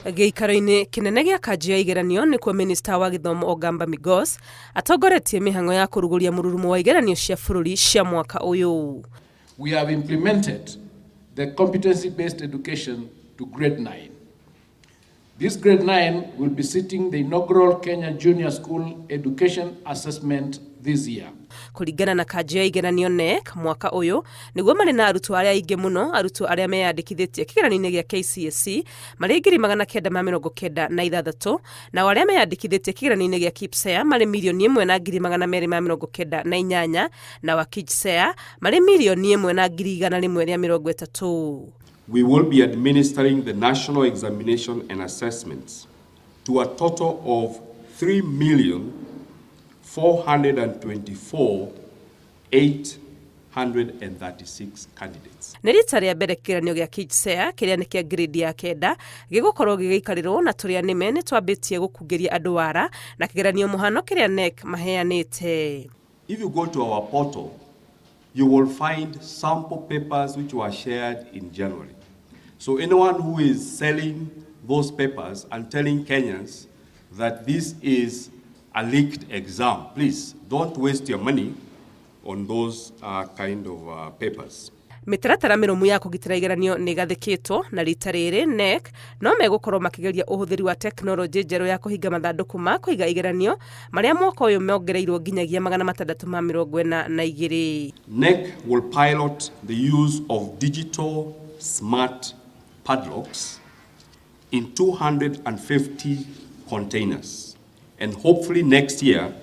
Gĩikaro-inĩ kĩnene gĩa Kanjũ ya igeranio nĩkuo Minista wa Gĩthomo Ogamba Migos atongoretie mĩhang'o ya kũrugũria mũrurumo wa igeranio cia bũrũri cia mwaka ũyũ. We have implemented the competency-based education to grade 9. This grade 9 will be sitting the inaugural Kenya Junior School Education Assessment this year. Kũringana na Kanjũ ya igeranio NEC mwaka ũyũ nĩguo marĩ na arutwo arĩa aingĩ mũno, arutwo arĩa meyandĩkithĩtie kĩgeranio-inĩ gĩa KCSE marĩ 996 na arĩa meyandĩkithĩtie kĩgeranio-inĩ gĩa KPSEA marĩ 1,298,098 na wa KJSEA marĩ 1,100,130. We will be administering the national examination and assessments to a total of 3,424,836 candidates. Nĩ rita rĩa mbere kĩgeranio gĩa KJSEA kĩrĩa nĩ kĩa grade ya 9 gĩgũkorwo gĩgĩikarĩrwo na tũrĩa nĩme nĩ twambĩtie gũkungĩria andũ wara na kĩgeranio mũhano kĩrĩa NEC maheanĩte. If you go to our portal, you will find sample papers which were shared in January. So anyone who is selling those papers and telling Kenyans that this is a leaked exam, please don't waste your money on those kind of papers. Mĩtaratara mĩrũmu ya kũgitĩra igeranio nĩ gathĩkĩtwo na rita rĩrĩ NEC no megũkorwo makĩgeria ũhũthĩri wa tekinoronjĩ njerũ ya kũhinga mathandũkũ ma kũiga igeranio marĩa mwaka ũyũ mongereirwo nginyagia 642. NEC will pilot the use of digital smart padlocks in 250 containers, and hopefully next year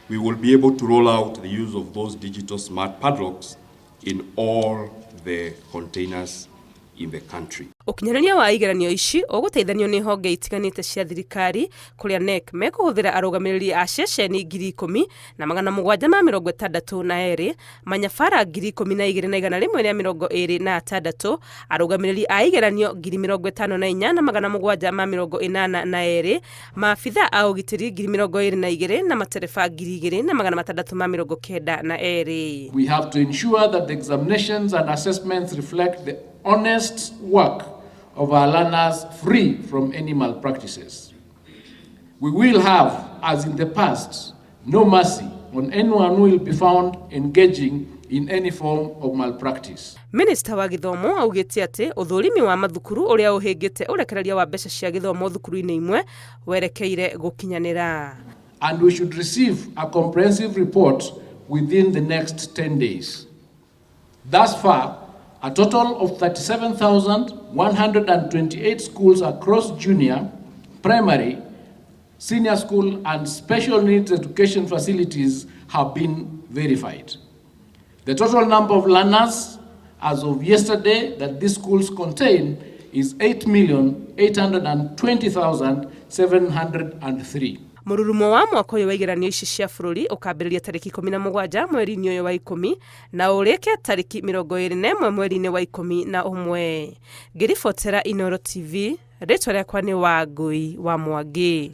we will be able to roll out the use of those digital smart padlocks in all the containers in the country. Ũkinyanĩria wa igeranio ici ũgũteithanio nĩ honge itiganĩte cia thirikari kũrĩa NEC mekũhũthĩra arũgamĩrĩri a ceceni 10,762, manyabara 12,126, arũgamĩrĩri a igeranio 54,782, maabitha a ũgitĩri 22,000 na matereba 2,692. We have to ensure that the examinations and assessments reflect the honest work of our learners, free from any malpractices. We will have, as in the past, no mercy on anyone who will be found engaging in any form of malpractice. Minista wa Gĩthomo augĩte atĩ ũthũrimi wa mathukuru ũrĩa ũhĩngĩte ũrekereria wa mbeca cia gĩthomo thukuru-inĩ imwe werekeire gũkinyanĩra. And we should receive a comprehensive report within the next 10 days. Thus far, a total of 37,128 schools across junior, primary, senior school and special needs education facilities have been verified. The total number of learners as of yesterday that these schools contain is 8,820,703. Mũrurumo wa mwaka ũyũ wa igeranio ici cia bũrũri ũkambĩrĩria tarĩki 17 mweri-inĩ ũyũ wa 10 na ũrĩke tarĩki 21 mweri-inĩ wa 11. Ngĩribotera Inooro TV, rĩtwa rĩakwa nĩ Wangũi wa Mwangi.